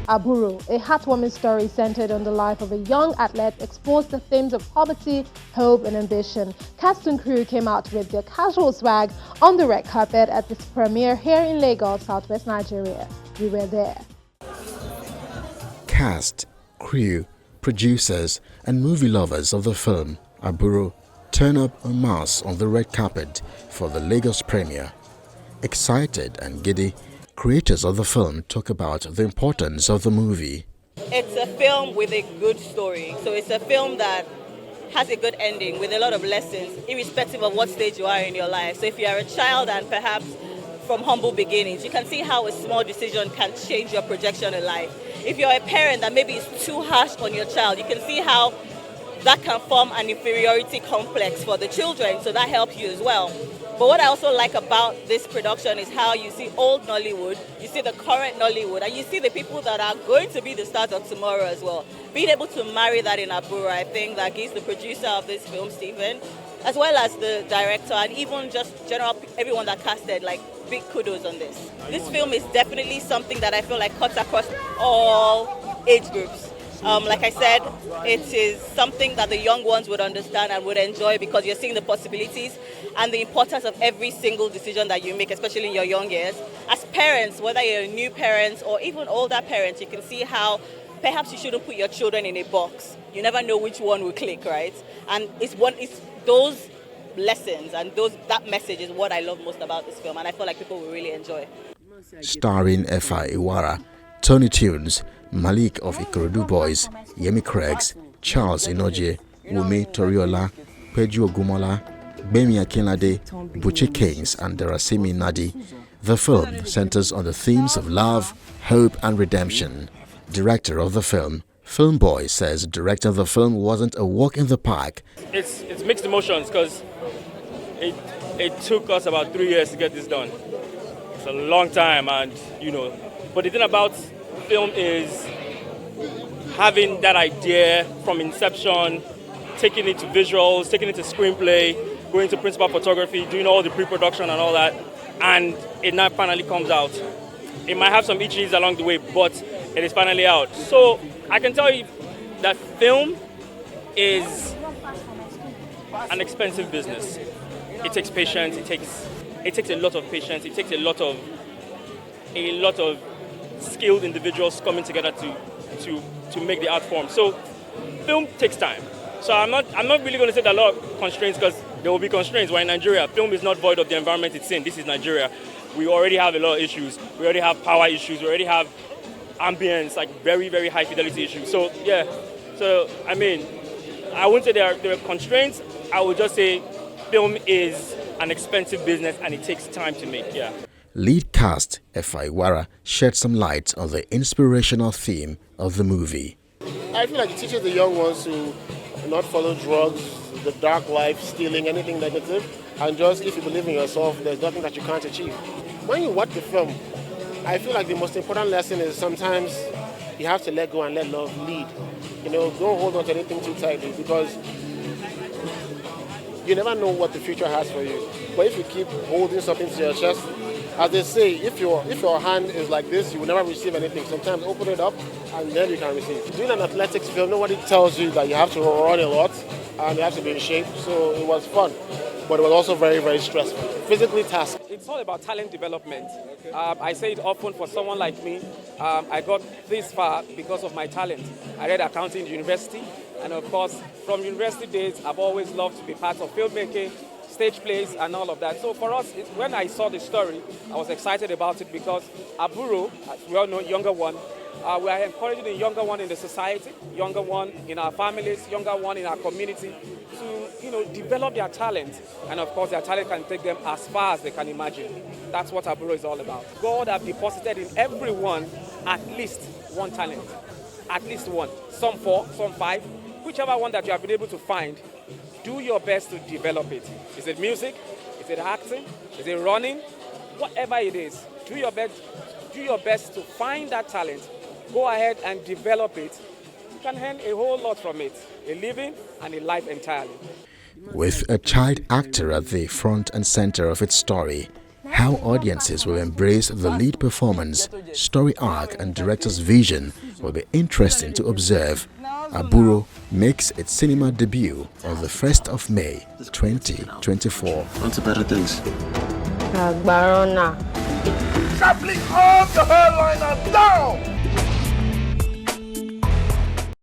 Aburo, a heartwarming story centered on the life of a young athlete, exposed the themes of poverty, hope, and ambition. Cast and crew came out with their casual swag on the red carpet at its premiere here in Lagos, Southwest Nigeria. We were there. Cast, crew, producers, and movie lovers of the film Aburu turn up en masse on the red carpet for the Lagos premiere. Excited and giddy, creators of the film talk about the importance of the movie. It's a film with a good story. So it's a film that has a good ending with a lot of lessons, irrespective of what stage you are in your life. So if you are a child and perhaps from humble beginnings, you can see how a small decision can change your projection in life. If you're a parent that maybe is too harsh on your child, you can see how that can form an inferiority complex for the children, so that helps you as well. But what I also like about this production is how you see old Nollywood, you see the current Nollywood, and you see the people that are going to be the stars of tomorrow as well. Being able to marry that in Aburo, I think that gives the producer of this film, Stephen, as well as the director, and even just general everyone that casted, like, big kudos on this. This film is definitely something that I feel like cuts across all age groups. Like I said, it is something that the young ones would understand and would enjoy, because you're seeing the possibilities and the importance of every single decision that you make, especially in your young years. As parents, whether you're new parents or even older parents, you can see how perhaps you shouldn't put your children in a box. You never know which one will click, right? And it's those lessons and that message is what I love most about this film, and I feel like people will really enjoy. Starring Efa Iwara, Tony Tunes, Malik of Ikorodu Boys, Yemi Craigs, Charles Inoje, Wumi Toriola, Peju Ogumola, Bemi Akinlade, Buchi Kings, and Darasimi Nadi. The film centers on the themes of love, hope, and redemption. Director of the film, Film Boy, says directing the film wasn't a walk in the park. It's mixed emotions, because it took us about 3 years to get this done. It's a long time, and but the thing about film is having that idea from inception, taking it to visuals, taking it to screenplay, going to principal photography, doing all the pre-production and all that, and it now finally comes out. It might have some itches along the way, but it is finally out. So I can tell you that film is an expensive business. It takes patience. It takes a lot of patience. It takes a lot of skilled individuals coming together to make the art form. So film takes time. So I'm not really going to say that a lot of constraints, because there will be constraints. We're in Nigeria. Film is not void of the environment it's in. This is Nigeria. We already have a lot of issues. We already have power issues. We already have ambience, like very, very high fidelity issues. So yeah. So I mean, I wouldn't say there are constraints. I would just say film is an expensive business and it takes time to make. Yeah. Lead cast Efa Iwara shed some light on the inspirational theme of the movie. I feel like it teaches the young ones to not follow drugs, the dark life, stealing, anything negative, and just, if you believe in yourself, there's nothing that you can't achieve. When you watch the film, I feel like the most important lesson is sometimes you have to let go and let love lead. Don't hold on to anything too tightly, because you never know what the future has for you. But if you keep holding something to your chest, as they say, if your hand is like this, you will never receive anything. Sometimes open it up and then you can receive. Doing an athletics film, nobody tells you that you have to run a lot and you have to be in shape. So it was fun, but it was also very, very stressful. Physically tasked. It's all about talent development. I say it often for someone like me. I got this far because of my talent. I read accounting in university, and of course, from university days, I've always loved to be part of filmmaking, stage plays, and all of that. So for us, when I saw the story, I was excited about it, because Aburu, as we all know, younger one, we are encouraging the younger one in the society, younger one in our families, younger one in our community to, develop their talent. And of course, their talent can take them as far as they can imagine. That's what Aburo is all about. God has deposited in everyone at least one talent, at least one. Some 4, some 5, whichever one that you have been able to find. Do your best to develop it. Is it music? Is it acting? Is it running? Whatever it is, do your best to find that talent. Go ahead and develop it. You can earn a whole lot from it, a living and a life entirely. With a child actor at the front and center of its story, How audiences will embrace the lead performance, story arc and director's vision will be interesting to observe. Aburo makes its cinema debut on the 1st of May 2024. On to better things. Barona. Sharply on the hairline and down!